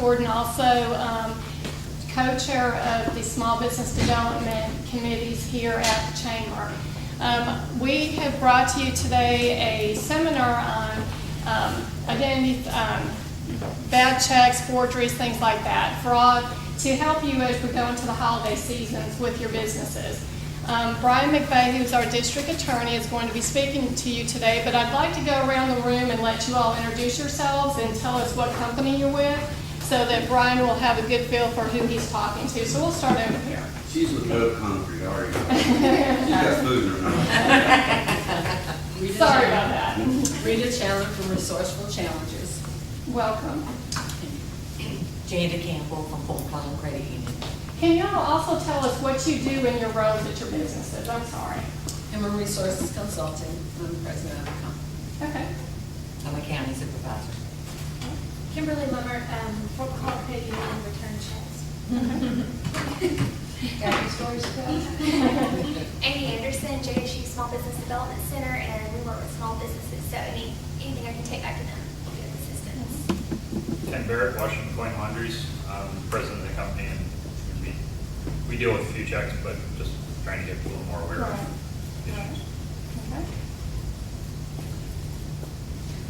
Gordon, also co-chair of the Small Business Development Committees here at the Chamber. We have brought to you today a seminar on identity, bad checks, forgeries, things like that, fraud, to help you as we go into the holiday seasons with your businesses. Brian McVeigh, who's our district attorney, is going to be speaking to you today, but I'd like to go around the room and let you all introduce yourselves and tell us what company you're with, so that Brian will have a good feel for who he's talking to. So we'll start over here. She's with no concrete, are you? She's got food in her mouth. Sorry about that. Rita Chandler from Resourceful Challengers. Welcome. Jada Campbell from Full Climb Credit Union. Can y'all also tell us what you do in your roles at your businesses? I'm sorry. Human Resources Consulting. I'm the president of the company. Okay. I'm a county supervisor. Kimberly Lummer, for call credit union return checks. Got any stories to tell? Amy Anderson, JSU Small Business Development Center, and we work with small businesses, so anything I can take back to them, good assistance. Ken Barrett, Washington Point Laundries, president of the company, and we deal with a few checks, but just trying to get a little more aware of issues. Okay.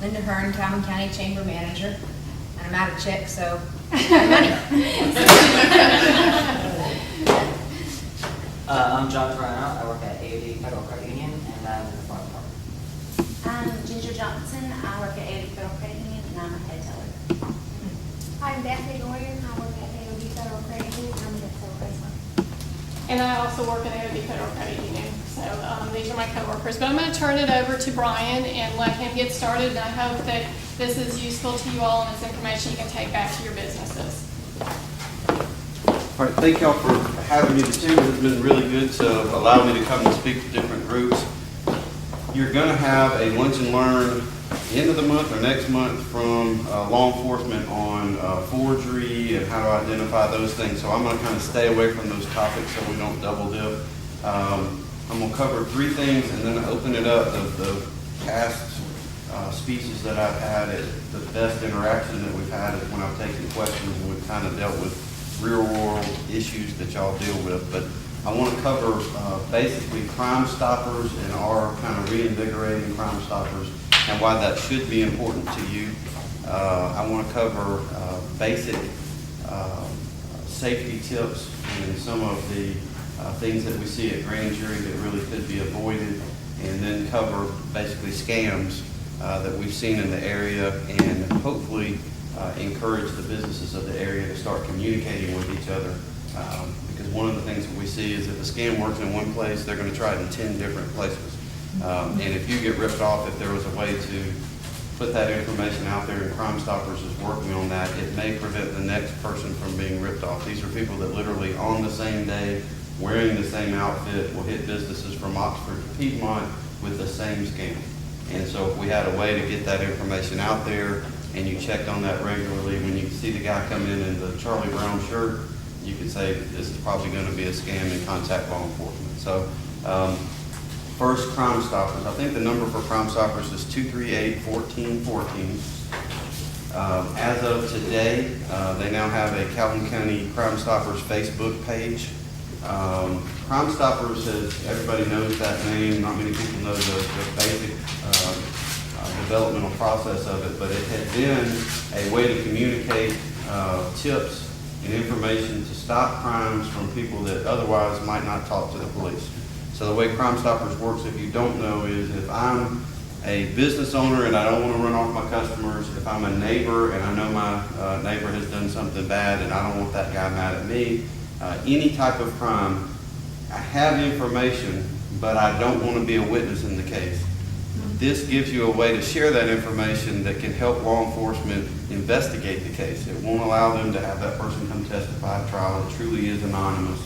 Linda Hearn, Calhoun County Chamber Manager, and I'm out of check, so I got money. I'm John Toronto. I work at AOD Federal Credit Union, and I'm in the front department. I'm Ginger Johnson. I work at AOD Federal Credit Union, and I'm a head teller. I'm Bethany Gordon, I work at AOD Federal Credit Union, I'm the sales president. And I also work at AOD Federal Credit Union. So these are my coworkers. But I'm going to turn it over to Brian and let him get started. And I hope that this is useful to you all and it's information you can take back to your businesses. All right, thank y'all for having me. The chamber has been really good to allow me to come and speak to different groups. You're going to have a lunch and learn end of the month or next month from law enforcement on forgery and how to identify those things. So I'm going to kind of stay away from those topics so we don't double dip. I'm going to cover three things and then open it up. The past speeches that I've had, the best interaction that we've had is when I've taken questions and we've kind of dealt with real world issues that y'all deal with. But I want to cover basically Crime Stoppers and our kind of reinvigorating Crime Stoppers and why that should be important to you. I want to cover basic safety tips and some of the things that we see at grand jury that really could be avoided, and then cover basically scams that we've seen in the area, and hopefully encourage the businesses of the area to start communicating with each other. Because one of the things that we see is if a scam works in one place, they're going to try it in 10 different places. And if you get ripped off, if there was a way to put that information out there and Crime Stoppers is working on that, it may prevent the next person from being ripped off. These are people that literally on the same day, wearing the same outfit, will hit businesses from Oxford to Piedmont with the same scam. And so if we had a way to get that information out there and you checked on that regularly, when you see the guy come in the Charlie Brown shirt, you could say this is probably going to be a scam and contact law enforcement. So first, Crime Stoppers. I think the number for Crime Stoppers is 238-1414. As of today, they now have a Calhoun County Crime Stoppers Facebook page. Crime Stoppers, everybody knows that name. Not many people know the basic developmental process of it, but it had been a way to communicate tips and information to stop crimes from people that otherwise might not talk to the police. So the way Crime Stoppers works, if you don't know, is if I'm a business owner and I don't want to run off my customers, if I'm a neighbor and I know my neighbor has done something bad and I don't want that guy mad at me, any type of crime, I have information, but I don't want to be a witness in the case. This gives you a way to share that information that can help law enforcement investigate the case. It won't allow them to have that person come testify at trial. It truly is anonymous.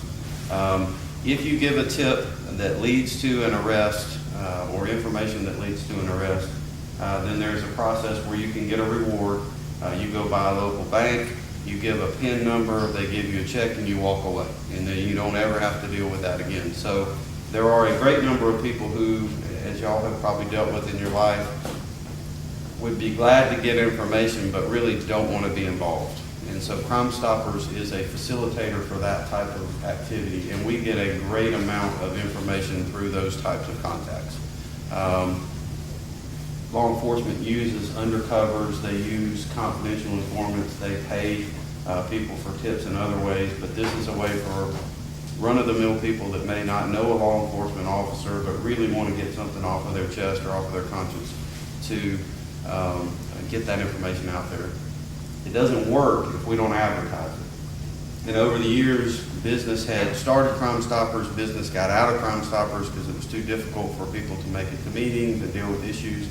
If you give a tip that leads to an arrest or information that leads to an arrest, then there's a process where you can get a reward. You go by a local bank, you give a PIN number, they give you a check, and you walk away. And then you don't ever have to deal with that again. So there are a great number of people who, as y'all have probably dealt with in your life, would be glad to get information but really don't want to be involved. And so Crime Stoppers is a facilitator for that type of activity, and we get a great amount of information through those types of contacts. Law enforcement uses undercovers, they use confidential informants, they pay people for tips in other ways, but this is a way for run-of-the-mill people that may not know a law enforcement officer but really want to get something off of their chest or off of their conscience to get that information out there. It doesn't work if we don't advertise it. And over the years, business had started Crime Stoppers, business got out of Crime Stoppers because it was too difficult for people to make it to meetings and deal with issues.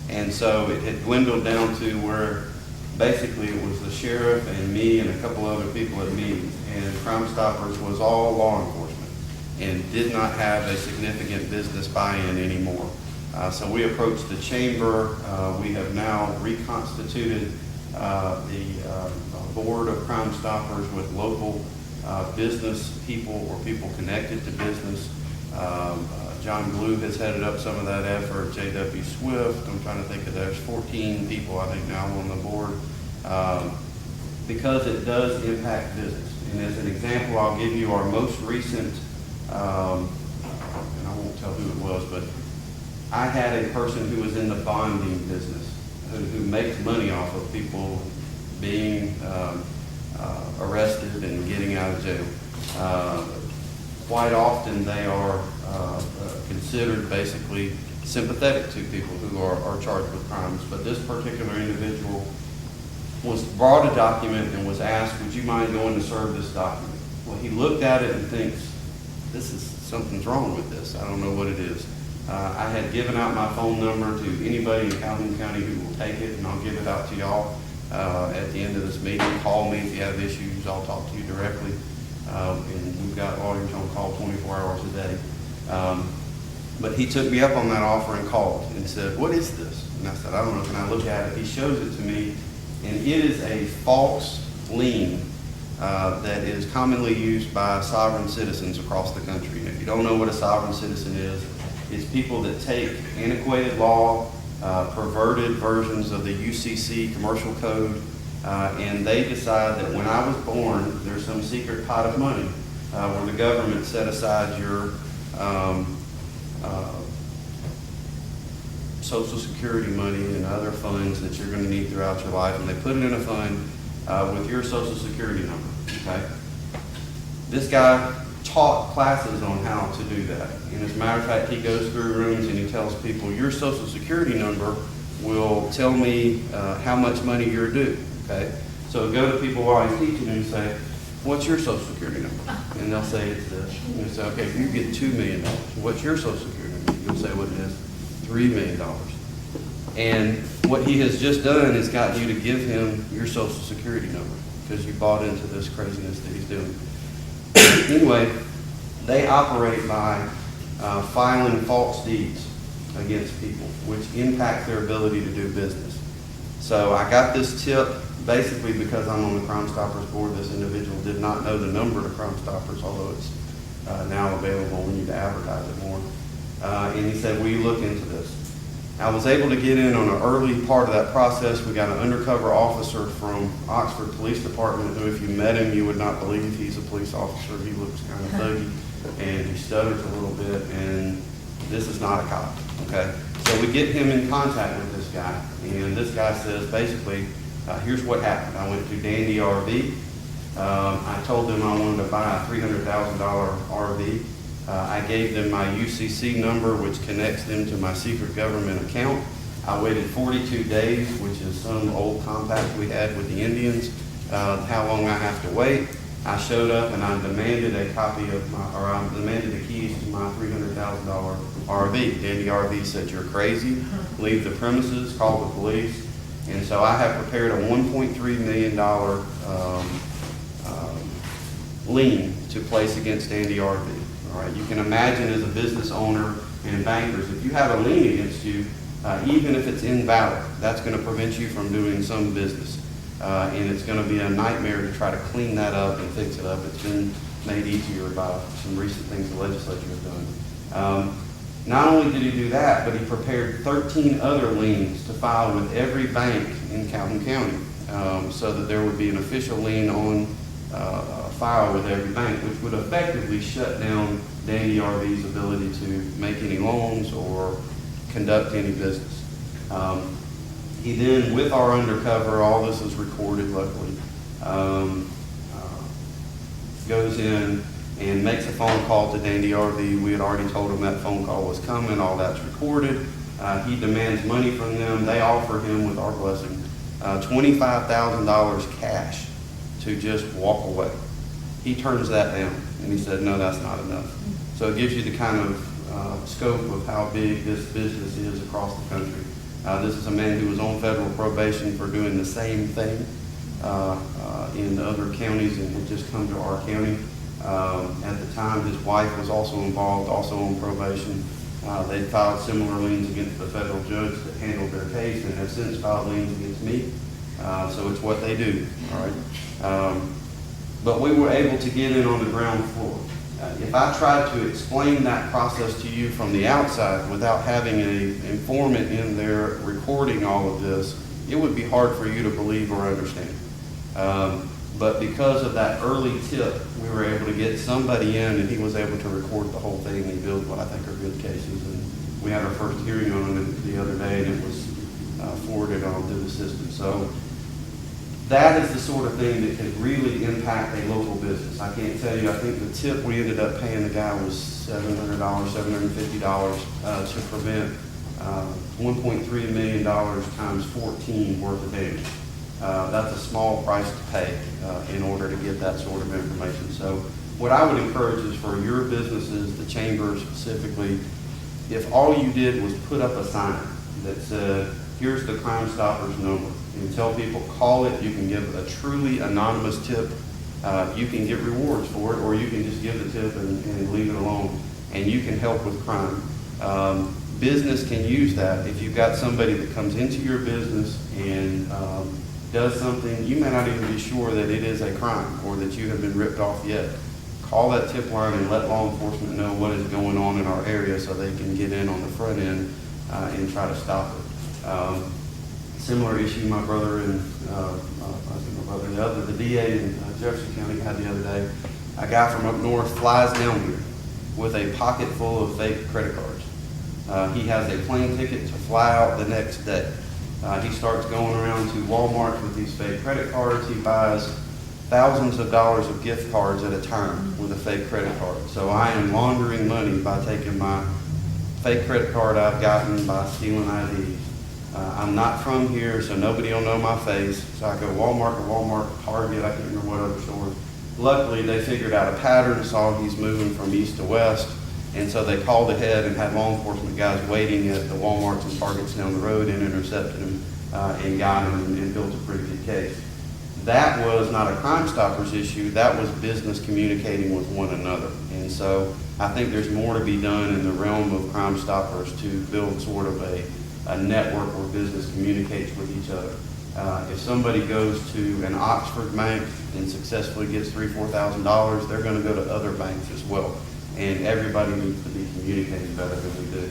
And so it had dwindled down to where basically it was the sheriff and me and a couple other people at meetings. And Crime Stoppers was all law enforcement and did not have a significant business buy-in anymore. So we approached the chamber. We have now reconstituted the board of Crime Stoppers with local business people or people connected to business. John Glue has headed up some of that effort. J.W. Swift, I'm trying to think of, there's 14 people I think now on the board, because it does impact business. And as an example, I'll give you our most recent, and I won't tell who it was, but I had a person who was in the bonding business who makes money off of people being arrested and getting out of jail. Quite often they are considered basically sympathetic to people who are charged with crimes. But this particular individual was brought a document and was asked, would you mind going to serve this document? Well, he looked at it and thinks, something's wrong with this. I don't know what it is. I had given out my phone number to anybody in Calhoun County who will take it, and I'll give it out to y'all at the end of this meeting. Call me if you have issues. I'll talk to you directly. And we've got lawyers on call 24 hours a day. But he took me up on that offer and called and said, what is this? And I said, I don't know. Can I look at it? He shows it to me, and it is a false lien that is commonly used by sovereign citizens across the country. And if you don't know what a sovereign citizen is, it's people that take antiquated law, perverted versions of the UCC commercial code, and they decide that when I was born, there's some secret pot of money where the government set aside your Social Security money and other funds that you're going to need throughout your life, and they put it in a fund with your Social Security number. Okay. This guy taught classes on how to do that. And as a matter of fact, he goes through rooms and he tells people, your Social Security number will tell me how much money you're due. Okay? So go to people while he's teaching and say, what's your Social Security number? And they'll say it's this. And you say, okay, you get $2 million. What's your Social Security number? You'll say what it is, $3 million. And what he has just done is gotten you to give him your Social Security number because you bought into this craziness that he's doing. Anyway, they operate by filing false deeds against people, which impact their ability to do business. So I got this tip basically because I'm on the Crime Stoppers board. This individual did not know the number to Crime Stoppers, although it's now available. We need to advertise it more. And he said, will you look into this? I was able to get in on an early part of that process. We got an undercover officer from Oxford Police Department who, if you met him, you would not believe he's a police officer. He looks kind of thuggy and he stutters a little bit, and this is not a cop, okay? So we get him in contact with this guy, and this guy says, basically, here's what happened. I went to Dandy RV. I told them I wanted to buy a $300,000 RV. I gave them my UCC number, which connects them to my secret government account. I waited 42 days, which is some old compact we had with the Indians, how long I have to wait. I showed up and I demanded a copy of I demanded the keys to my $300,000 RV. Dandy RV said, you're crazy, leave the premises, call the police. And so I have prepared a $1.3 million lien to place against Dandy RV. All right, you can imagine as a business owner and bankers, if you have a lien against you, even if it's invalid, that's going to prevent you from doing some business. And it's going to be a nightmare to try to clean that up and fix it up. It's been made easier by some recent things the legislature has done. Not only did he do that, but he prepared 13 other liens to file with every bank in Calhoun County. so that there would be an official lien on file with every bank, which would effectively shut down Dandy RV's ability to make any loans or conduct any business. He then, with our undercover, all this is recorded luckily, goes in and makes a phone call to Dandy RV. We had already told him that phone call was coming, all that's recorded. He demands money from them. They offer him, with our blessing, $25,000 cash to just walk away. He turns that down, and he said, no, that's not enough. So it gives you the kind of scope of how big this business is across the country. This is a man who was on federal probation for doing the same thing in other counties and had just come to our county. At the time, his wife was also involved, also on probation. They filed similar liens against the federal judge that handled their case and have since filed liens against me. So it's what they do, all right? But we were able to get in on the ground floor. If I tried to explain that process to you from the outside without having an informant in there recording all of this, it would be hard for you to believe or understand. But because of that early tip, we were able to get somebody in, and he was able to record the whole thing and build what I think are good cases. And we had our first hearing on it the other day, and it was forwarded on through the system. So that is the sort of thing that could really impact a local business. I can't tell you, I think the tip we ended up paying the guy was $700, $750 to prevent $1.3 million times 14 worth of damage. That's a small price to pay in order to get that sort of information. So what I would encourage is for your businesses, the chamber specifically, if all you did was put up a sign that said, here's the Crime Stoppers number, and tell people, call it. You can give a truly anonymous tip. You can get rewards for it, or you can just give the tip and leave it alone, and you can help with crime. Business can use that. If you've got somebody that comes into your business and does something, you may not even be sure that it is a crime or that you have been ripped off yet. Call that tip line and let law enforcement know what is going on in our area so they can get in on the front end and try to stop it. Similar issue my brother and the DA in Jefferson County had the other day. A guy from up north flies down here with a pocket full of fake credit cards. He has a plane ticket to fly out the next day. He starts going around to Walmart with these fake credit cards. He buys thousands of dollars of gift cards at a time with a fake credit card. So I am laundering money by taking my fake credit card I've gotten by stealing IDs. I'm not from here, so nobody will know my face. So I go Walmart to Walmart, Target, I can't remember what other store. Luckily, they figured out a pattern, saw he's moving from east to west, and so they called ahead and had law enforcement guys waiting at the Walmarts and Targets down the road and intercepted him and got him and built a pretty good case. That was not a Crime Stoppers issue, that was business communicating with one another. And so I think there's more to be done in the realm of Crime Stoppers to build sort of a network where business communicates with each other. If somebody goes to an Oxford bank and successfully gets $3,000, $4,000, they're going to go to other banks as well. And everybody needs to be communicating better than we do.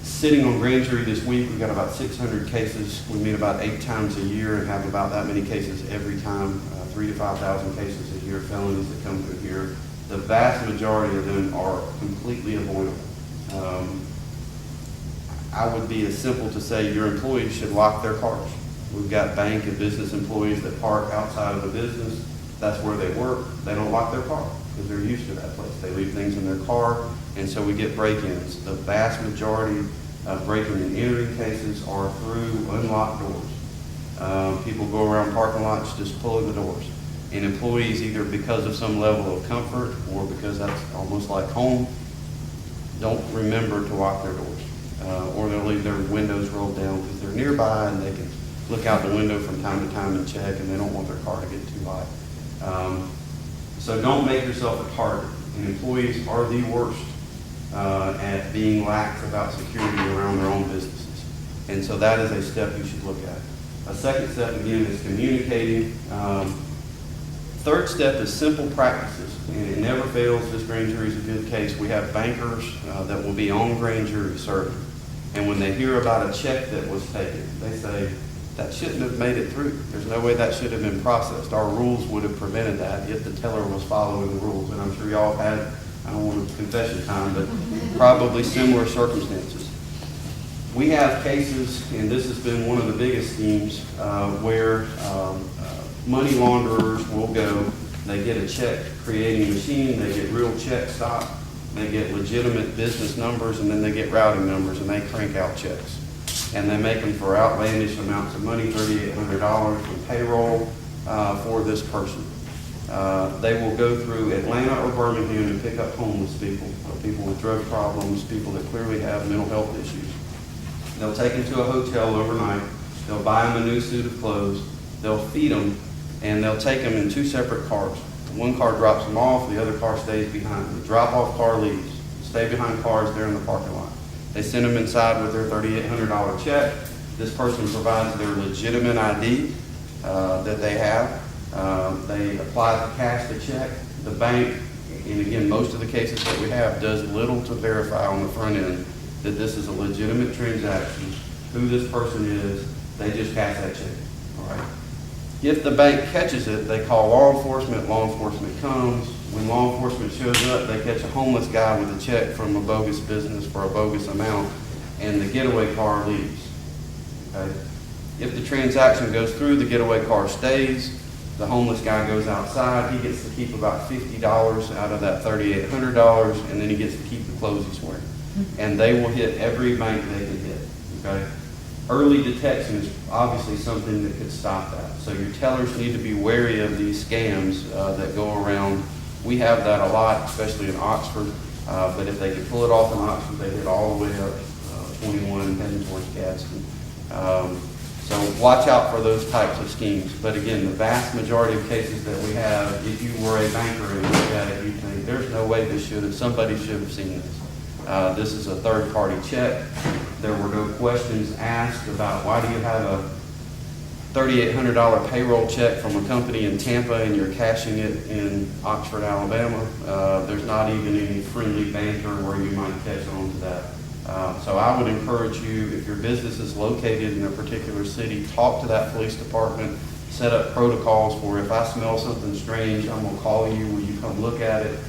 Sitting on grand jury this week, we've got about 600 cases. We meet about 8 times a year and have about that many cases every time, 3,000 to 5,000 cases a year, felonies that come through here. The vast majority of them are completely avoidable. I would be as simple to say your employees should lock their cars. We've got bank and business employees that park outside of the business. That's where they work. They don't lock their car because they're used to that place. They leave things in their car, and so we get break-ins. The vast majority of breaking and entering cases are through unlocked doors. People go around parking lots just pulling the doors. And employees, either because of some level of comfort or because that's almost like home, don't remember to lock their doors. Or they'll leave their windows rolled down because they're nearby and they can look out the window from time to time and check, and they don't want their car to get too hot. So don't make yourself a target. And employees are the worst at being lax about security around their own businesses. And so that is a step you should look at. A second step, again, is communicating. Third step is simple practices, and it never fails. This grand jury is a good case. We have bankers that will be on grand jury serving. And when they hear about a check that was taken, they say, that shouldn't have made it through. There's no way that should have been processed. Our rules would have prevented that if the teller was following the rules. And I'm sure y'all had, I don't want to confession time, but probably similar circumstances. We have cases, and this has been one of the biggest schemes, where money launderers will go, they get a check creating machine, they get real check stock, they get legitimate business numbers, and then they get routing numbers, and they crank out checks. And they make them for outlandish amounts of money, $3,800 for payroll for this person. They will go through Atlanta or Birmingham and pick up homeless people, or people with drug problems, people that clearly have mental health issues. They'll take them to a hotel overnight, they'll buy them a new suit of clothes, they'll feed them, and they'll take them in 2 separate cars. One car drops them off, the other car stays behind. The drop-off car leaves. Stay behind cars there in the parking lot. They send them inside with their $3,800 check. This person provides their legitimate ID that they have. They apply to cash the check. The bank, and again, most of the cases that we have, does little to verify on the front end that this is a legitimate transaction, who this person is. They just cash that check, all right? If the bank catches it, they call law enforcement comes. When law enforcement shows up, they catch a homeless guy with a check from a bogus business for a bogus amount, and the getaway car leaves, okay? If the transaction goes through, the getaway car stays, the homeless guy goes outside, he gets to keep about $50 out of that $3,800, and then he gets to keep the clothes he's wearing. And they will hit every bank they can hit, okay? Early detection is obviously something that could stop that. So your tellers need to be wary of these scams that go around. We have that a lot, especially in Oxford, but if they can pull it off in Oxford, they hit all the way up 21 heading towards Gadsden. So watch out for those types of schemes. But again, the vast majority of cases that we have, if you were a banker and look at it, you think there's no way somebody should have seen this. This is a third-party check. There were no questions asked about why do you have a $3,800 payroll check from a company in Tampa and you're cashing it in Oxford, Alabama. There's not even any friendly banter where you might catch on to that. So I would encourage you, if your business is located in a particular city, talk to that police department, set up protocols for if I smell something strange, I'm going to call you, will you come look at it?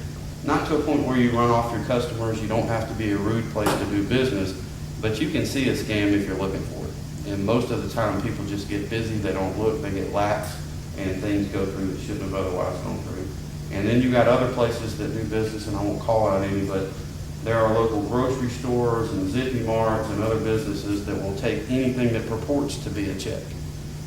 Not to a point where you run off your customers. You don't have to be a rude place to do business, but you can see a scam if you're looking for it. And most of the time, people just get busy, they don't look, they get lax, and things go through that shouldn't have otherwise gone through. And then you got other places that do business, and I won't call out any, but there are local grocery stores and Zippy Marts and other businesses that will take anything that purports to be a check.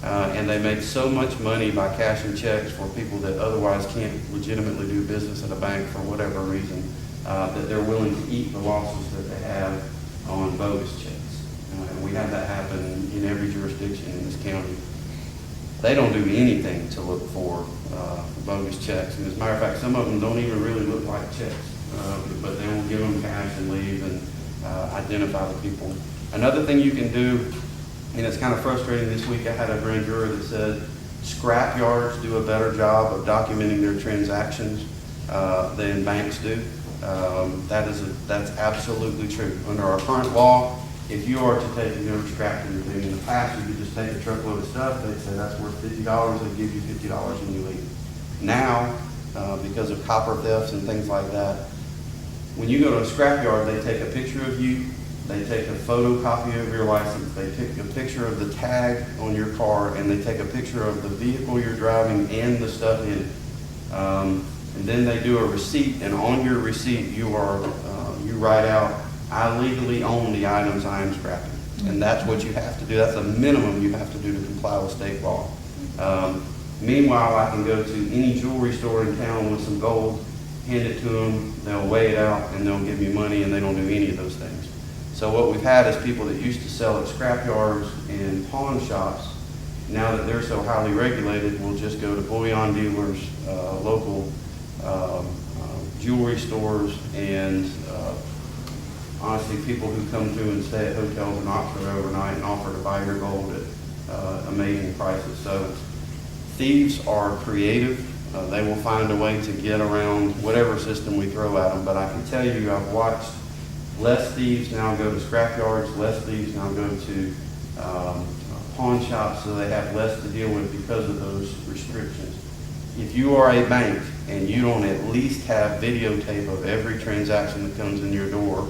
And they make so much money by cashing checks for people that otherwise can't legitimately do business at a bank for whatever reason, that they're willing to eat the losses that they have on bogus checks. And we have that happen in every jurisdiction in this county. They don't do anything to look for bogus checks. And as a matter of fact, some of them don't even really look like checks, but they will give them cash and leave and identify the people. Another thing you can do, and it's kind of frustrating, this week I had a grand juror that said scrap yards do a better job of documenting their transactions than banks do. That's absolutely true. Under our current law, if you are to take, if you ever scrapped anything in the past, you could just take a truckload of stuff, they'd say that's worth $50, they'd give you $50 and you leave. Now, because of copper thefts and things like that, when you go to a scrap yard, they take a picture of you, they take a photocopy of your license, they take a picture of the tag on your car, and they take a picture of the vehicle you're driving and the stuff in it. And then they do a receipt, and on your receipt, you write out, I legally own the items I am scrapping. And that's what you have to do. That's a minimum you have to do to comply with state law. Meanwhile, I can go to any jewelry store in town with some gold, hand it to them, they'll weigh it out, and they'll give me money, and they don't do any of those things. So what we've had is people that used to sell at scrap yards and pawn shops, now that they're so highly regulated, will just go to bullion dealers, local jewelry stores, and honestly, people who come through and stay at hotels in Oxford overnight and offer to buy your gold at amazing prices. So thieves are creative. They will find a way to get around whatever system we throw at them. But I can tell you, I've watched less thieves now go to scrap yards, less thieves now go to pawn shops, so they have less to deal with because of those restrictions. If you are a bank and you don't at least have videotape of every transaction that comes in your door,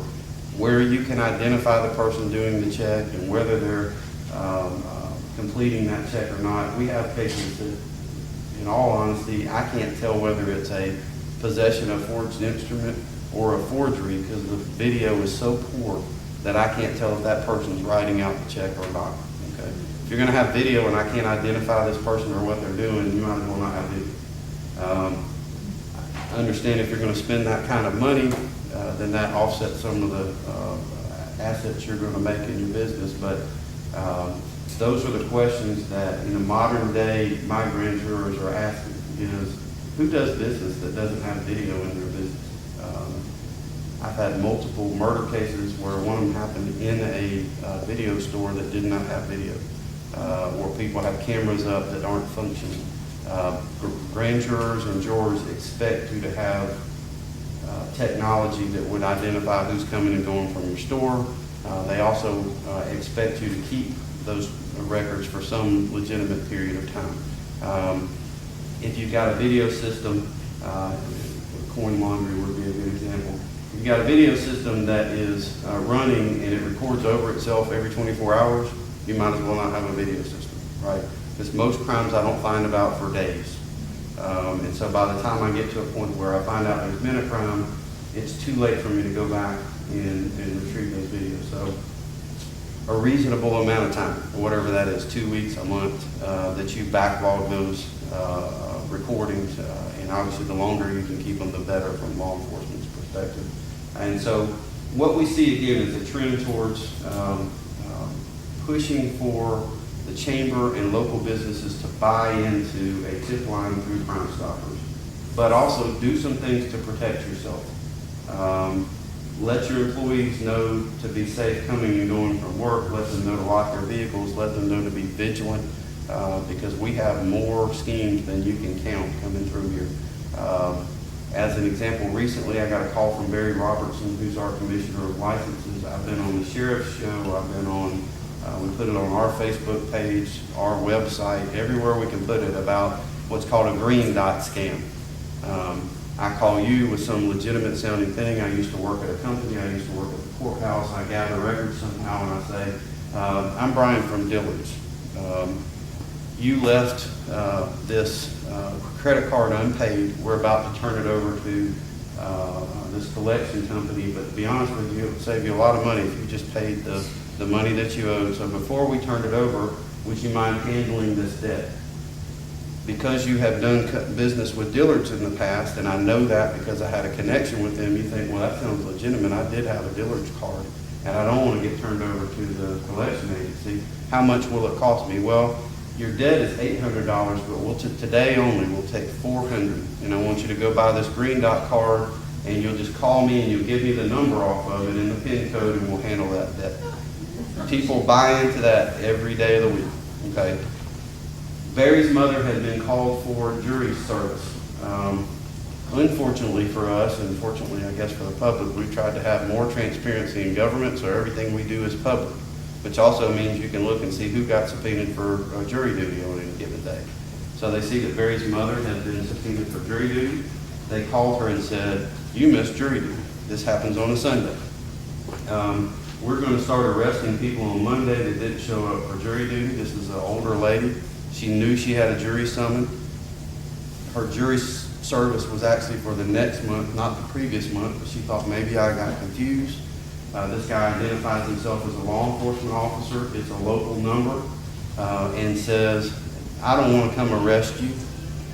where you can identify the person doing the check and whether they're completing that check or not. We have cases that, in all honesty, I can't tell whether it's a possession of forged instrument or a forgery because the video is so poor that I can't tell if that person's writing out the check or not. Okay? If you're going to have video and I can't identify this person or what they're doing, you might as well not have video. I understand if you're going to spend that kind of money, then that offsets some of the assets you're going to make in your business. But those are the questions that in the modern day my grand jurors are asking is, who does business that doesn't have video in their business? I've had multiple murder cases where one of them happened in a video store that did not have video, where people have cameras up that aren't functioning. Grand jurors and jurors expect you to have technology that would identify who's coming and going from your store. They also expect you to keep those records for some legitimate period of time. If you've got a video system, coin laundry would be a good example. If you've got a video system that is running and it records over itself every 24 hours, you might as well not have a video system, right? Because most crimes I don't find about for days. And so by the time I get to a point where I find out there's been a crime, it's too late for me to go back and retrieve those videos. So a reasonable amount of time, whatever that is, 2 weeks, a month, that you backlog those recordings. And obviously the longer you can keep them, the better from law enforcement's perspective. And so what we see again is a trend towards pushing for the chamber and local businesses to buy into a tip line through Crime Stoppers, but also do some things to protect yourself. Let your employees know to be safe coming and going from work. Let them know to lock their vehicles. Let them know to be vigilant because we have more schemes than you can count coming through here. As an example, recently I got a call from Barry Robertson, who's our commissioner of licenses. I've been on the sheriff's show. I've been on, we put it on our Facebook page, our website, everywhere we can put it about what's called a green dot scam. I call you with some legitimate sounding thing. I used to work at a company. I used to work at the courthouse. I gather records somehow and I say, I'm Brian from Dillard's. You left this credit card unpaid. We're about to turn it over to this collection company, but to be honest with you, it would save you a lot of money if you just paid the money that you owed. So before we turned it over, would you mind handling this debt? Because you have done business with Dillard's in the past, and I know that because I had a connection with them, you think, well, that sounds legitimate. I did have a Dillard's card, and I don't want to get turned over to the collection agency. How much will it cost me? Well, your debt is $800, but today only we'll take $400, and I want you to go buy this green dot card, and you'll just call me, and you'll give me the number off of it and the PIN code, and we'll handle that debt. People buy into that every day of the week, okay? Barry's mother had been called for jury service. Unfortunately for us, and fortunately I guess for the public, we've tried to have more transparency in government, so everything we do is public, which also means you can look and see who got subpoenaed for jury duty on any given day. So they see that Barry's mother had been subpoenaed for jury duty. They called her and said, you missed jury duty. This happens on a Sunday. We're going to start arresting people on Monday that didn't show up for jury duty. This is an older lady. She knew she had a jury summon. Her jury service was actually for the next month, not the previous month, but she thought maybe I got confused. This guy identifies himself as a law enforcement officer. It's a local number and says, I don't want to come arrest you,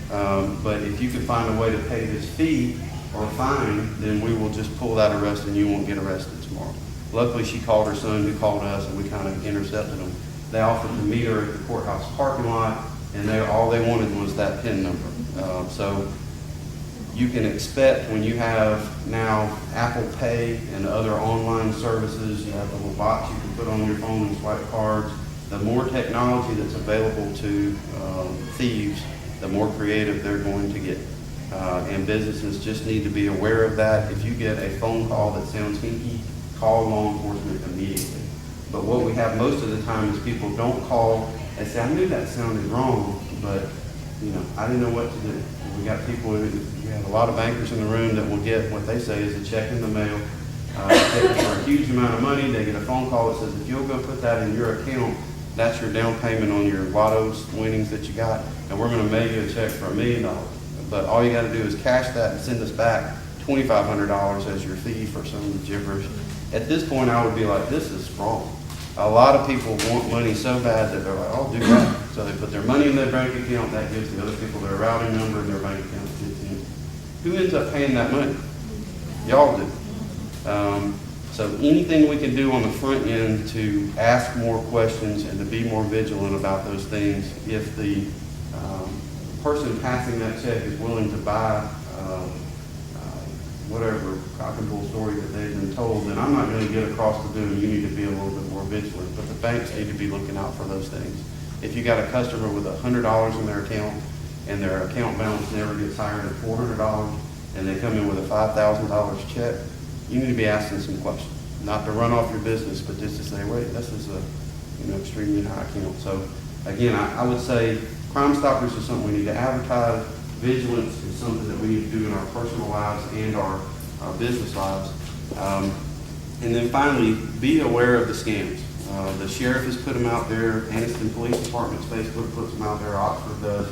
but if you can find a way to pay this fee or fine, then we will just pull that arrest and you won't get arrested tomorrow. Luckily, she called her son, who called us, and we kind of intercepted them. They offered to meet her at the courthouse parking lot, and all they wanted was that PIN number. So you can expect when you have now Apple Pay and other online services, you have a little box you can put on your phone and swipe cards. The more technology that's available to thieves, the more creative they're going to get. And businesses just need to be aware of that. If you get a phone call that sounds hinky, call law enforcement immediately. But what we have most of the time is people don't call and say, I knew that sounded wrong, but, you know, I didn't know what to do. We got people, we have a lot of bankers in the room that will get what they say is a check in the mail. For a huge amount of money, they get a phone call that says, if you'll go put that in your account, that's your down payment on your lotto winnings that you got, and we're gonna mail you a check for $1 million. But all you gotta do is cash that and send us back $2,500 as your fee for some of the gibberish. At this point, I would be like, this is wrong. A lot of people want money so bad that they're like, I'll do that. So they put their money in their bank account, that gives the other people their routing number and their bank account. Who ends up paying that money? Y'all do. So anything we can do on the front end to ask more questions and to be more vigilant about those things, if the person passing that check is willing to buy whatever cock and bull story that they've been told, then I'm not going to get across to do, you need to be a little bit more vigilant. But the banks need to be looking out for those things. If you got a customer with $100 in their account and their account balance never gets higher than $400 and they come in with a $5,000 check, you need to be asking some questions. Not to run off your business, but just to say, wait, this is a extremely high account. So again, I would say Crime Stoppers is something we need to advertise. Vigilance is something that we need to do in our personal lives and our business lives. And then finally, be aware of the scams. The sheriff has put them out there. Anniston Police Department's Facebook puts them out there. Oxford does.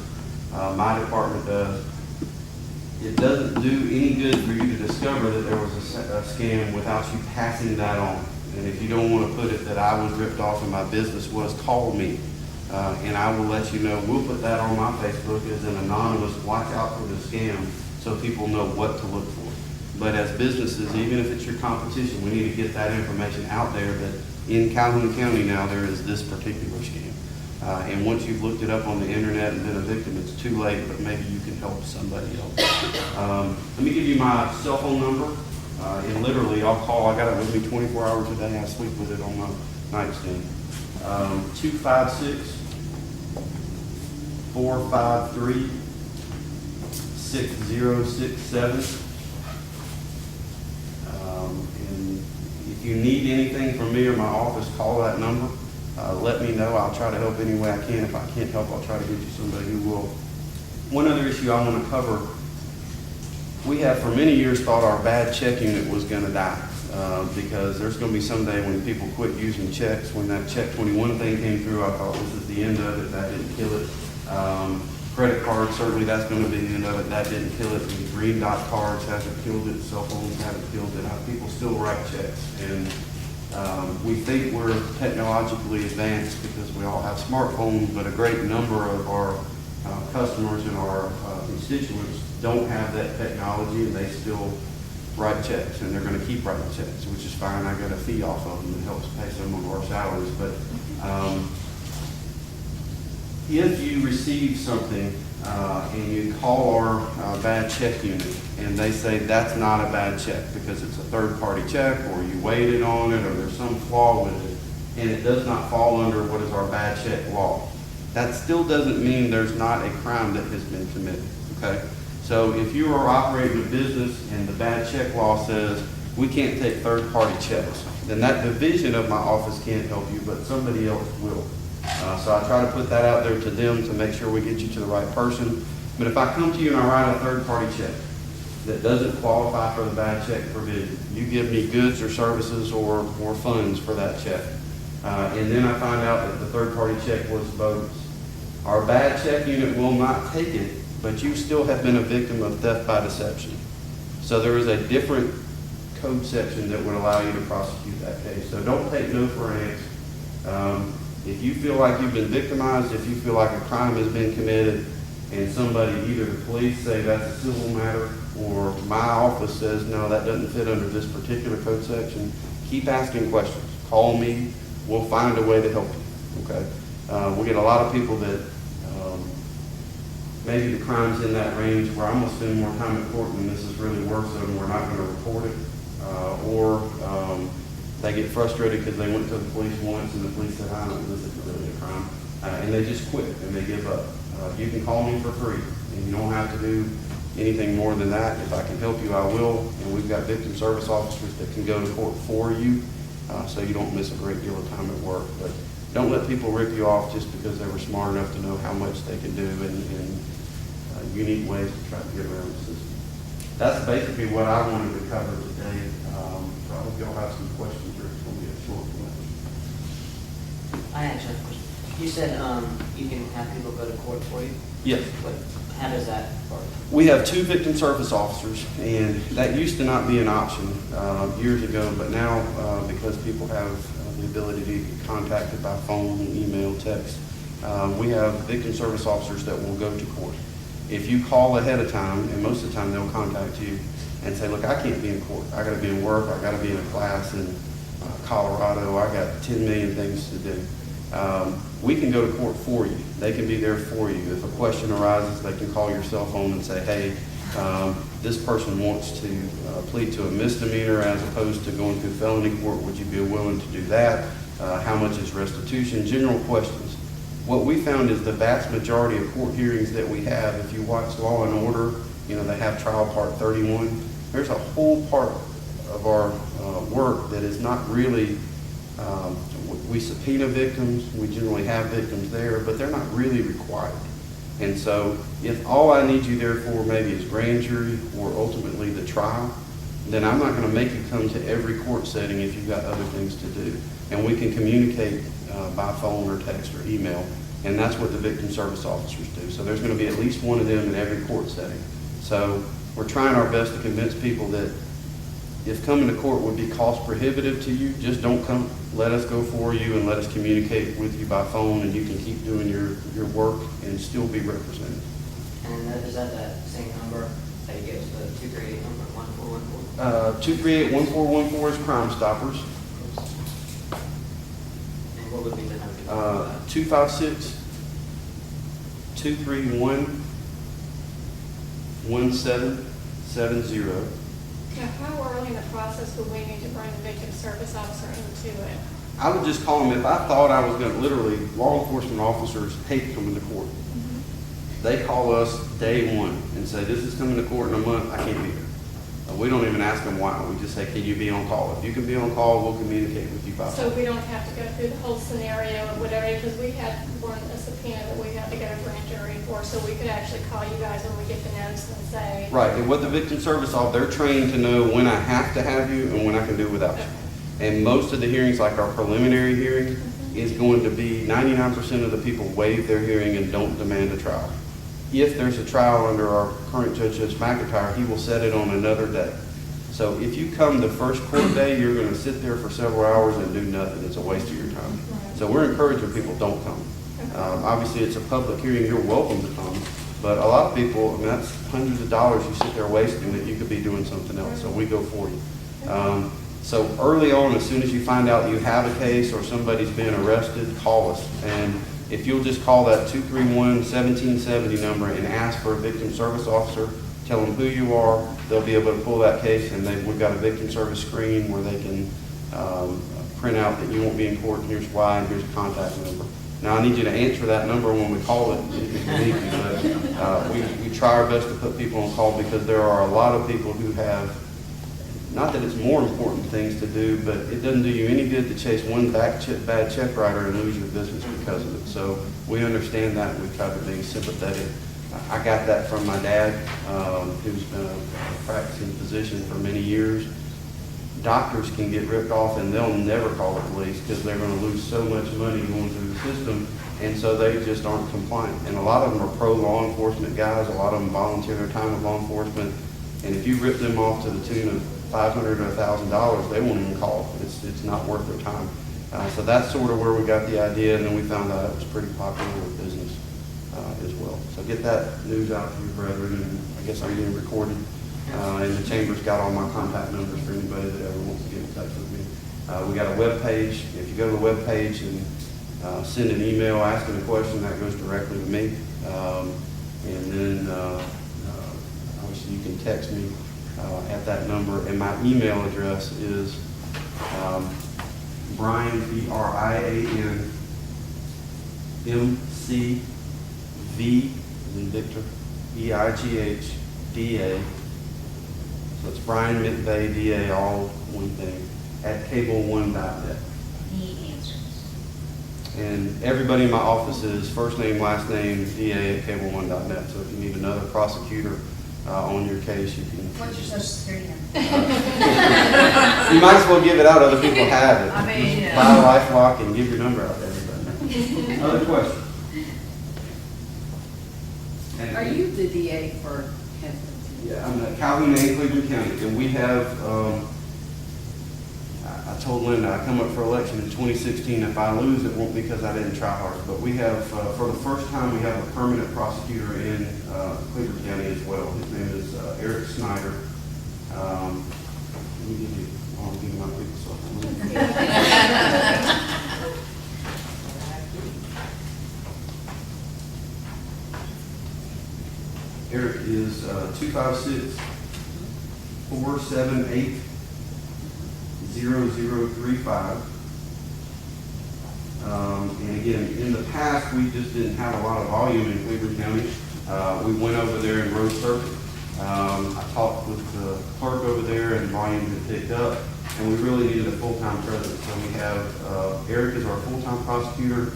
My department does. It doesn't do any good for you to discover that there was a scam without you passing that on. And if you don't want to put it that I was ripped off and my business was, call me. And I will let you know. We'll put that on my Facebook as an anonymous watch out for the scam so people know what to look for. But as businesses, even if it's your competition, we need to get that information out there that in Calhoun County now there is this particular scam. And once you've looked it up on the internet and been a victim, it's too late, but maybe you can help somebody else. Let me give you my cell phone number. And literally, I'll call. I got it with me 24 hours a day. I sleep with it on my nightstand. 256-453-6067. And if you need anything from me or my office, call that number. Let me know. I'll try to help any way I can. If I can't help, I'll try to get you somebody who will. One other issue I want to cover. We have for many years thought our bad check unit was going to die because there's going to be someday when people quit using checks. When that check 21 thing came through, I thought this is the end of it. That didn't kill it. Credit cards, certainly that's going to be the end of it. That didn't kill it. The green dot cards hasn't killed it. Cell phones haven't killed it. People still write checks. And we think we're technologically advanced because we all have smartphones, but a great number of our customers and our constituents don't have that technology, and they still write checks, and they're going to keep writing checks, which is fine. I get a fee off of them that helps pay some of our salaries. But if you receive something and you call our bad check unit and they say that's not a bad check because it's a third-party check or you waited on it or there's some flaw with it and it does not fall under what is our bad check law, that still doesn't mean there's not a crime that has been committed, okay? So if you are operating a business and the bad check law says we can't take third-party checks, then that division of my office can't help you, but somebody else will. So I try to put that out there to them to make sure we get you to the right person. But if I come to you and I write a third-party check that doesn't qualify for the bad check provision, you give me goods or services or funds for that check. And then I find out that the third-party check was bogus. Our bad check unit will not take it, but you still have been a victim of theft by deception. So there is a different code section that would allow you to prosecute that case. So don't take no for an answer. If you feel like you've been victimized, if you feel like a crime has been committed, and somebody, either the police say that's a civil matter, or my office says, no, that doesn't fit under this particular code section, keep asking questions. Call me. We'll find a way to help you, okay? We get a lot of people that maybe the crime's in that range where I'm going to spend more time in court and this is really worse and we're not going to report it, or they get frustrated because they went to the police once and the police said, I don't know, this isn't really a crime. And they just quit and they give up. You can call me for free and you don't have to do anything more than that. If I can help you, I will. And we've got victim service officers that can go to court for you so you don't miss a great deal of time at work. But don't let people rip you off just because they were smart enough to know how much they can do in unique ways to try to get around the system. That's basically what I wanted to cover today. So I hope y'all have some questions, or it's going to be a short one. I actually have a question. You said you can have people go to court for you? Yes. How does that work? We have 2 victim service officers, and that used to not be an option years ago, but now because people have the ability to get contacted by phone, email, text, we have victim service officers that will go to court. If you call ahead of time, and most of the time they'll contact you and say, look, I can't be in court. I got to be in work. I got to be in a class in Colorado. I got 10 million things to do. We can go to court for you. They can be there for you. If a question arises, they can call your cell phone and say, hey, this person wants to plead to a misdemeanor as opposed to going through felony court. Would you be willing to do that? How much is restitution? General questions. What we found is the vast majority of court hearings that we have, if you watch Law and Order, you know, they have trial part 31. There's a whole part of our work that is not really, we subpoena victims, we generally have victims there, but they're not really required. And so if all I need you there for maybe is grand jury or ultimately the trial, then I'm not going to make you come to every court setting if you've got other things to do. And we can communicate by phone or text or email, and that's what the victim service officers do. So there's going to be at least one of them in every court setting. So we're trying our best to convince people that if coming to court would be cost prohibitive to you, just don't come. Let us go for you and let us communicate with you by phone, and you can keep doing your work and still be represented. And is that same number that you gave us, the 238 number, 1414? 238-1414 is Crime Stoppers. And what would be the number? 256-231-1770. Now, how early in the process would we need to bring the victim service officer into it? I would just call them if I thought I was going to literally, law enforcement officers hate coming to court. They call us day one and say, this is coming to court in a month, I can't be there. We don't even ask them why. We just say, can you be on call? If you can be on call, we'll communicate with you by phone. So we don't have to go through the whole scenario or whatever, because we had a subpoena that we had to go to grand jury for, so we could actually call you guys when we get the notice and say. Right, and what the victim service officer, they're trained to know when I have to have you and when I can do without you. And most of the hearings, like our preliminary hearing, is going to be 99% of the people waive their hearing and don't demand a trial. If there's a trial under our current Judge McIntyre, he will set it on another day. So if you come the first court day, you're going to sit there for several hours and do nothing. It's a waste of your time. So we're encouraging people, don't come. Obviously, it's a public hearing. You're welcome to come. But a lot of people, I mean, that's hundreds of dollars you sit there wasting that you could be doing something else. So we go for you. So early on, as soon as you find out you have a case or somebody's been arrested, call us. And if you'll just call that 231-1770 number and ask for a victim service officer, tell them who you are, they'll be able to pull that case, and we've got a victim service screen where they can print out that you won't be in court, and here's why, and here's a contact number. Now, I need you to answer that number when we call it, if you need to, but we try our best to put people on call because there are a lot of people who have, not that it's more important things to do, but it doesn't do you any good to chase one bad check writer and lose your business because of it. So we understand that, and we try to be sympathetic. I got that from my dad, who's been a practicing physician for many years. Doctors can get ripped off and they'll never call the police because they're going to lose so much money going through the system, and so they just aren't compliant. And a lot of them are pro-law enforcement guys. A lot of them volunteer their time with law enforcement, and if you rip them off to the tune of $500 or $1,000, they won't even call. It's not worth their time. So that's sort of where we got the idea, and then we found out it was pretty popular with business as well. So get that news out to your brethren, and I guess I'm being recorded. And the chamber's got all my contact numbers for anybody that ever wants to get in touch with me. We got a web page. If you go to the web page and send an email asking a question, that goes directly to me. And then obviously you can text me at that number. And my email address is Brian, BRIAN, MCV, and Victor, EIGHDA. So it's Brian McVeigh, DA, all one thing, eric@cableone.net. He answers. And everybody in my office is first name, last name, DA@cableone.net. So if you need another prosecutor on your case, you can. What's your social security number? You might as well give it out. Other people have it. I mean, Just buy a LifeLock and give your number out to everybody. Other questions? And- Are you the DA for Hampton? Yeah, I'm at Calhoun and Cleveland County, and we have, I told Linda, I come up for election in 2016. If I lose, it won't be because I didn't try hard. But we have, for the first time, we have a permanent prosecutor in Cleveland County as well. His name is Eric Snyder. Let me give you, I'll give you my people Eric is 256-478-0035. And again, in the past, we just didn't have a lot of volume in Cleveland County. We went over there and rode circuit. I talked with the clerk over there and volume had picked up, and we really needed a full-time presence. So we have, Eric is our full-time prosecutor,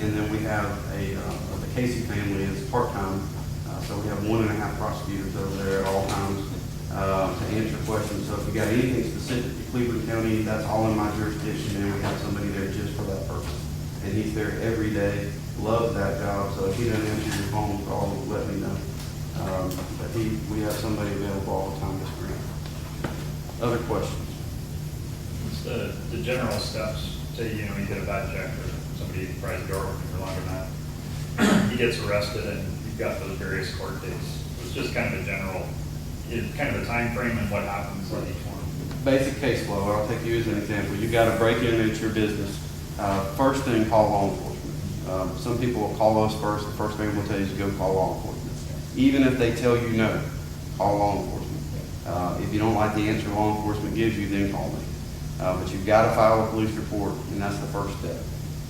and then we have the Casey family is part-time. So we have 1.5 prosecutors over there at all times to answer questions. So if you got anything specific to Cleveland County, that's all in my jurisdiction, and we have somebody there just for that purpose. And he's there every day, loves that job, so if he doesn't answer your phone call, let me know. But we have somebody available all the time to screen. Other questions? What's the general steps? Say, you get a bad check or somebody tries to door open for longer than that. He gets arrested and you've got those various court dates. It's just kind of a general, kind of a time frame and what happens on each one. Basic case flow. I'll take you as an example. You've got to break in into your business. First thing, call law enforcement. Some people will call us first. The first thing we'll tell you is to go call law enforcement. Even if they tell you no, call law enforcement. If you don't like the answer law enforcement gives you, then call me. But you've got to file a police report, and that's the first step.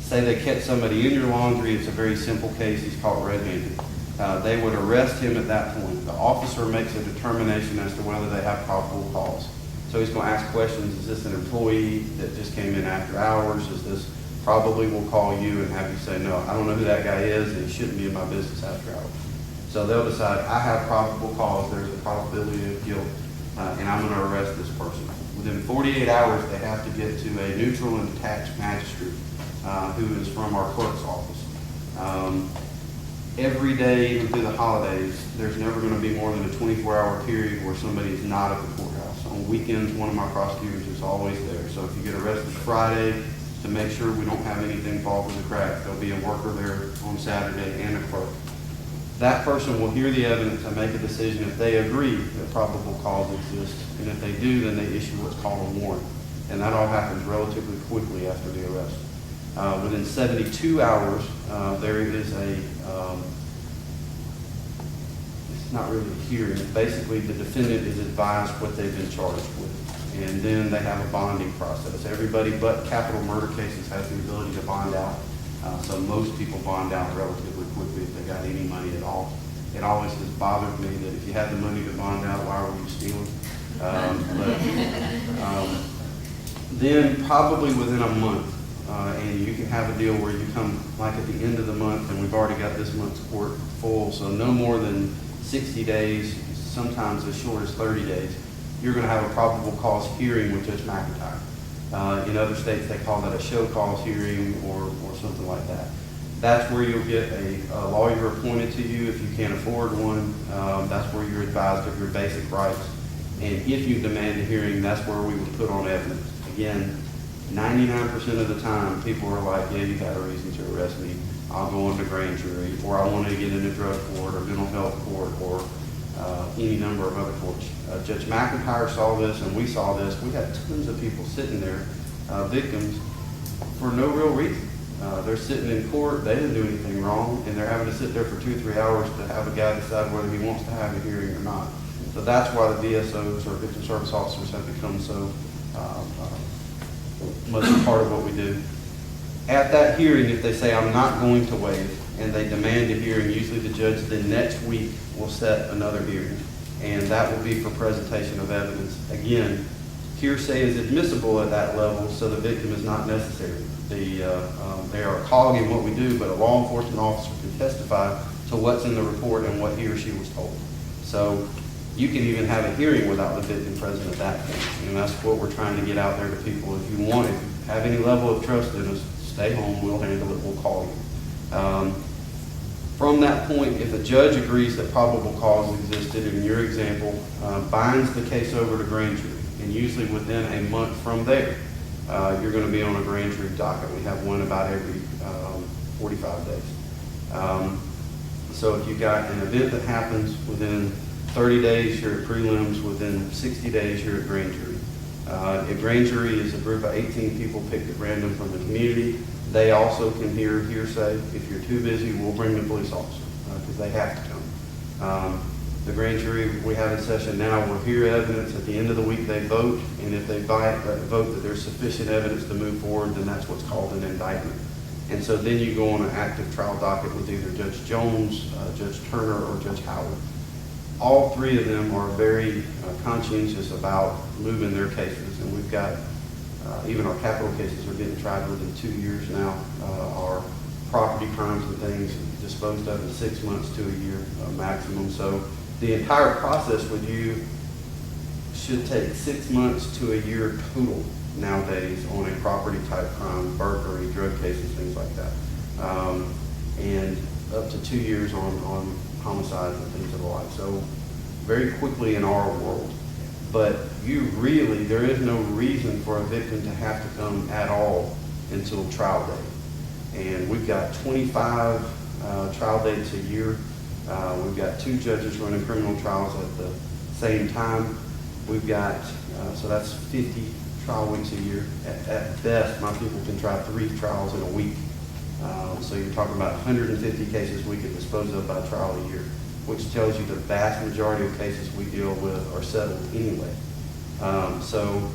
Say they catch somebody in your laundry, it's a very simple case, he's caught red-handed. They would arrest him at that point. The officer makes a determination as to whether they have probable cause. So he's going to ask questions, is this an employee that just came in after hours? Is this, probably will call you and have you say, no, I don't know who that guy is, and he shouldn't be in my business after hours. So they'll decide, I have probable cause, there's a probability of guilt, and I'm going to arrest this person. Within 48 hours, they have to get to a neutral and detached magistrate who is from our clerk's office. Every day, even through the holidays, there's never going to be more than a 24-hour period where somebody is not at the courthouse. On weekends, one of my prosecutors is always there. So if you get arrested Friday, to make sure we don't have anything fall through the cracks, there'll be a worker there on Saturday and a clerk. That person will hear the evidence and make a decision if they agree that probable cause exists. And if they do, then they issue what's called a warrant. And that all happens relatively quickly after the arrest. Within 72 hours, there is it's not really a hearing. Basically, the defendant is advised what they've been charged with. And then they have a bonding process. Everybody but capital murder cases has the ability to bond out. So most people bond out relatively quickly if they got any money at all. It always has bothered me that if you had the money to bond out, why were you stealing? Then probably within a month, and you can have a deal where you come like at the end of the month, and we've already got this month's court full, so no more than 60 days, sometimes as short as 30 days, you're going to have a probable cause hearing with Judge McIntyre. In other states, they call that a show cause hearing or something like that. That's where you'll get a lawyer appointed to you if you can't afford one. That's where you're advised of your basic rights. And if you demand a hearing, that's where we would put on evidence. Again, 99% of the time, people are like, yeah, you got a reason to arrest me. I'll go into grand jury, or I want to get into drug court or mental health court or any number of other courts. Judge McIntyre saw this and we saw this. We had tons of people sitting there, victims, for no real reason. They're sitting in court, they didn't do anything wrong, and they're having to sit there for 2 or 3 hours to have a guy decide whether he wants to have a hearing or not. So that's why the VSOs or victim service officers have become so much a part of what we do. At that hearing, if they say, I'm not going to waive, and they demand a hearing, usually the judge then next week will set another hearing. And that will be for presentation of evidence. Again, Hearsay is admissible at that level, so the victim is not necessary. They are a cog in what we do, but a law enforcement officer can testify to what's in the report and what he or she was told. So you can even have a hearing without the victim present at that point. And that's what we're trying to get out there to people. If you want, if you have any level of trust in us, stay home, we'll handle it, we'll call you. From that point, if a judge agrees that probable cause existed, in your example, binds the case over to grand jury, and usually within a month from there, you're going to be on a grand jury docket. We have one about every 45 days. So if you've got an event that happens within 30 days, you're at prelims. Within 60 days, you're at grand jury. A grand jury is a group of 18 people picked at random from the community. They also can hear hearsay. If you're too busy, we'll bring the police officer because they have to come. The grand jury we have in session now will hear evidence. At the end of the week, they vote, and if they vote that there's sufficient evidence to move forward, then that's what's called an indictment. And so then you go on an active trial docket with either Judge Jones, Judge Turner, or Judge Howard. All three of them are very conscientious about moving their cases, and we've got even our capital cases are getting tried within 2 years now. Our property crimes and things disposed of in 6 months to a year maximum. So the entire process with you should take 6 months to a year total nowadays on a property type crime, burglary, drug cases, things like that. And up to 2 years on homicides and things of the like. So very quickly in our world. But there is no reason for a victim to have to come at all until trial day. And we've got 25 trial dates a year. We've got 2 judges running criminal trials at the same time. We've got, so that's 50 trial weeks a year. At best, my people can try 3 trials in a week. So you're talking about 150 cases we could dispose of by trial a year, which tells you the vast majority of cases we deal with are settled anyway. So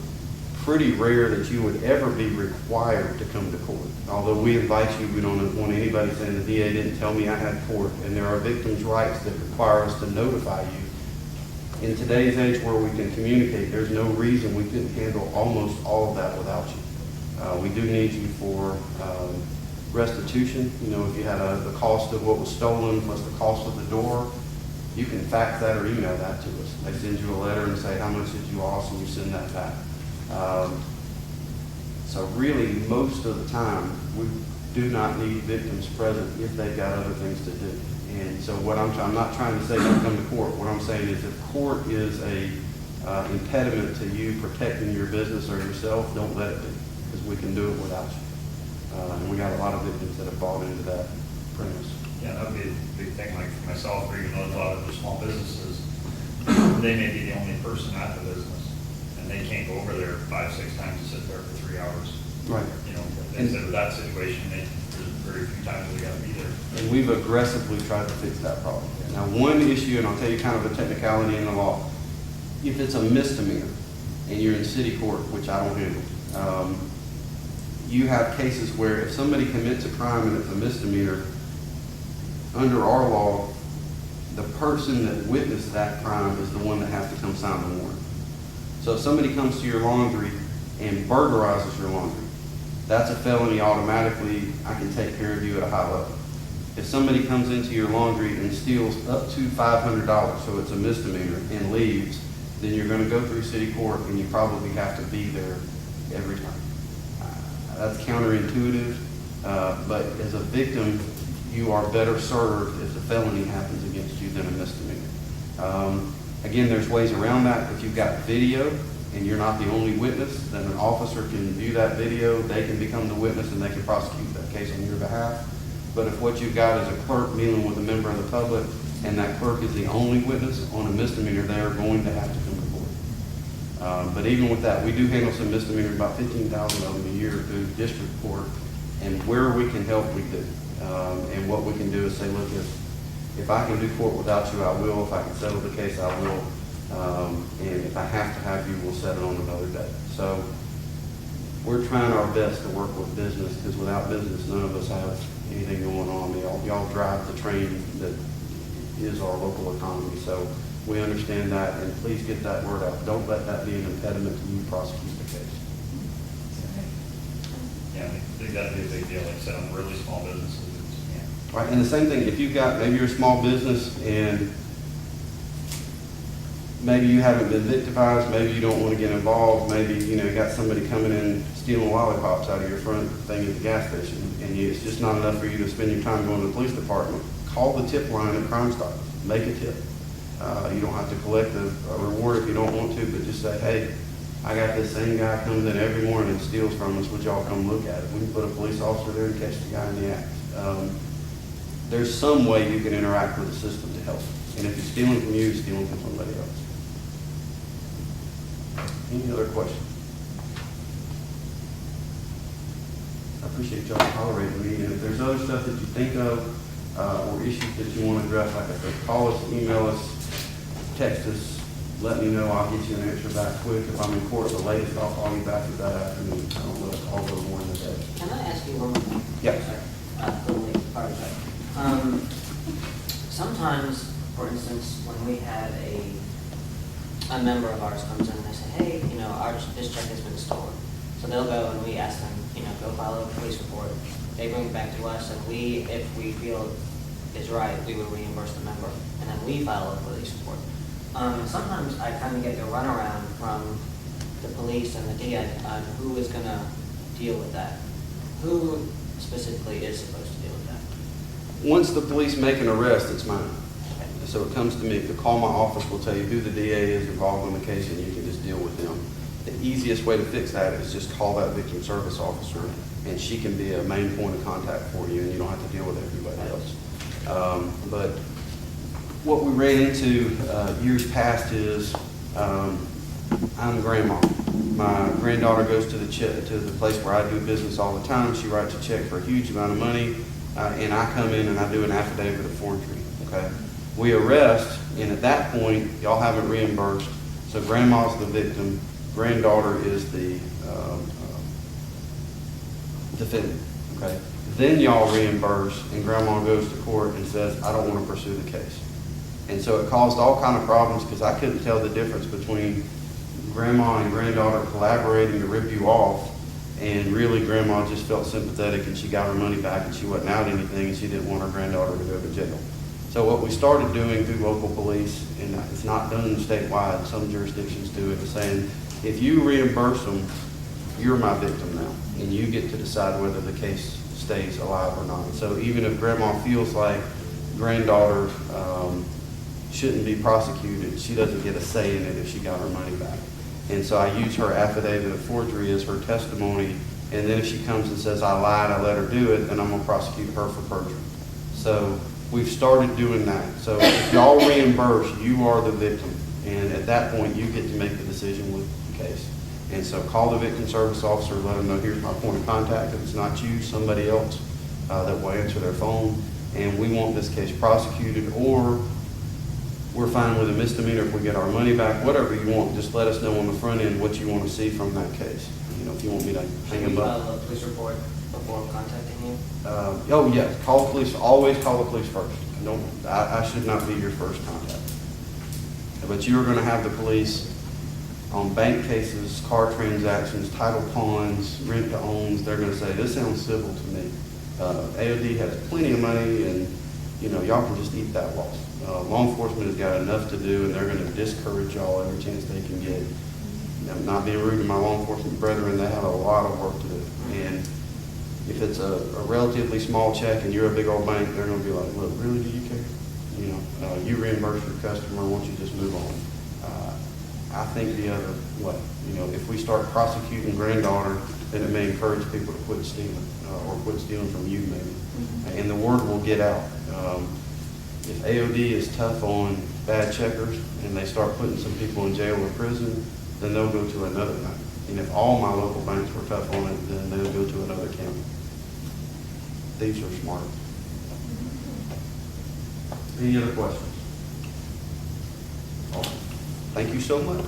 pretty rare that you would ever be required to come to court. Although we invite you, we don't want anybody saying the DA didn't tell me I had court, and there are victims' rights that require us to notify you. In today's age where we can communicate, there's no reason we couldn't handle almost all of that without you. We do need you for restitution. You know, if you had the cost of what was stolen plus the cost of the door, you can fax that or email that to us. They send you a letter and say, how much did you lost, and you send that back. So really, most of the time, we do not need victims present if they've got other things to do. And so what I'm not trying to say don't come to court. What I'm saying is if court is a impediment to you protecting your business or yourself, don't let it be, because we can do it without you. And we got a lot of victims that have bought into that premise. Yeah, that would be a big thing, like for myself, or even a lot of the small businesses, they may be the only person at the business, and they can't go over there 5-6 times to sit there for 3 hours. Right. You know, instead of that situation, there's very few times they gotta be there. And we've aggressively tried to fix that problem. Now, one issue, and I'll tell you kind of a technicality in the law, if it's a misdemeanor and you're in city court, which I don't handle, you have cases where if somebody commits a crime and it's a misdemeanor, under our law, the person that witnessed that crime is the one that has to come sign the warrant. So if somebody comes to your laundry and burglarizes your laundry, that's a felony automatically. I can take care of you at a high level. If somebody comes into your laundry and steals up to $500, so it's a misdemeanor, and leaves, then you're going to go through city court and you probably have to be there every time. That's counterintuitive, but as a victim, you are better served if the felony happens against you than a misdemeanor. Again, there's ways around that. If you've got video and you're not the only witness, then an officer can view that video, they can become the witness, and they can prosecute that case on your behalf. But if what you've got is a clerk dealing with a member of the public, and that clerk is the only witness on a misdemeanor, they are going to have to come to court. But even with that, we do handle some misdemeanors, about 15,000 of them a year through district court, and where we can help, we do. And what we can do is say, look, if I can do court without you, I will. If I can settle the case, I will. And if I have to have you, we'll set it on another day. So we're trying our best to work with business, because without business, none of us have anything going on. Y'all drive the train that is our local economy. So We understand that, and please get that word out. Don't let that be an impediment to you prosecuting the case. Yeah, I think that'd be a big deal, like I said, on really small businesses. Yeah. Right, and the same thing, if you've got, maybe you're a small business and maybe you haven't been victimized, maybe you don't want to get involved, maybe, you know, you got somebody coming in stealing lollipops out of your front thing at the gas station, and it's just not enough for you to spend your time going to the police department. Call the tip line at Crime Stoppers, make a tip. You don't have to collect a reward if you don't want to, but just say, hey, I got this same guy comes in every morning and steals from us, would y'all come look at it? We can put a police officer there and catch the guy in the act. There's some way you can interact with the system to help. And if he's stealing from you, he's stealing from somebody else. Any other questions? I appreciate y'all tolerating me, and if there's other stuff that you think of, or issues that you want to address, like I said, call us, email us, text us, let me know, I'll get you an answer back quick. If I'm in court the latest, I'll call you back that afternoon. I don't know if I'll go more in the day. Can I ask you one more thing? Yep. Sorry. Sometimes, for instance, when we had a member of ours comes in and they say, hey, you know, this check has been stolen. So they'll go and we ask them, you know, go file a police report. They bring it back to us, and we, if we feel is right, we will reimburse the member, and then we file a police report. Sometimes I kind of get the runaround from the police and the DA on who is going to deal with that. Who specifically is supposed to deal with that? Once the police make an arrest, it's mine. So it comes to me. If you call my office, we'll tell you who the DA is involved in the case, and you can just deal with them. The easiest way to fix that is just call that victim service officer, and she can be a main point of contact for you, and you don't have to deal with everybody else. But what we ran into years past is I'm grandma. My granddaughter goes to the place where I do business all the time. She writes a check for a huge amount of money, and I come in and I do an affidavit of forgery. Okay, we arrest, and at that point, y'all haven't reimbursed. So grandma's the victim, granddaughter is the defendant. Okay, then y'all reimburse, and grandma goes to court and says, I don't want to pursue the case. And so it caused all kind of problems because I couldn't tell the difference between grandma and granddaughter collaborating to rip you off, and really grandma just felt sympathetic and she got her money back and she wasn't out anything and she didn't want her granddaughter to go to jail. So what we started doing through local police, and it's not done statewide, some jurisdictions do it, is saying, if you reimburse them, you're my victim now, and you get to decide whether the case stays alive or not. So even if grandma feels like granddaughter shouldn't be prosecuted, she doesn't get a say in it if she got her money back. And so I use her affidavit of forgery as her testimony, and then if she comes and says, I lied, I let her do it, then I'm gonna prosecute her for perjury. So we've started doing that. So if y'all reimburse, you are the victim, and at that point, you get to make the decision with the case. And so call the victim service officer, let them know, here's my point of contact. If it's not you, somebody else that will answer their phone, and we want this case prosecuted, or we're fine with a misdemeanor if we get our money back, whatever you want. Just let us know on the front end what you want to see from that case. You know, if you want me to hang them up. File a police report before contacting you? Oh, yeah, call police, always call the police first. I should not be your first contact. But you're going to have the police on bank cases, car transactions, title pawns, rent to owns. They're going to say, this sounds civil to me. AOD has plenty of money, and you know, y'all can just eat that loss. Law enforcement has got enough to do, and they're going to discourage y'all every chance they can get. I'm not being rude to my law enforcement brethren, they have a lot of work to do. And if it's a relatively small check and you're a big old bank, they're going to be like, look, really, do you care? You know, you reimburse your customer, why don't you just move on? I think the other way, you know, if we start prosecuting granddaughter, then it may encourage people to quit stealing, or quit stealing from you maybe. And the word will get out. If AOD is tough on bad checkers and they start putting some people in jail or prison, then they'll go to another bank. And if all my local banks were tough on it, then they'll go to another county. Thieves are smart. Any other questions? Awesome. Thank you so much.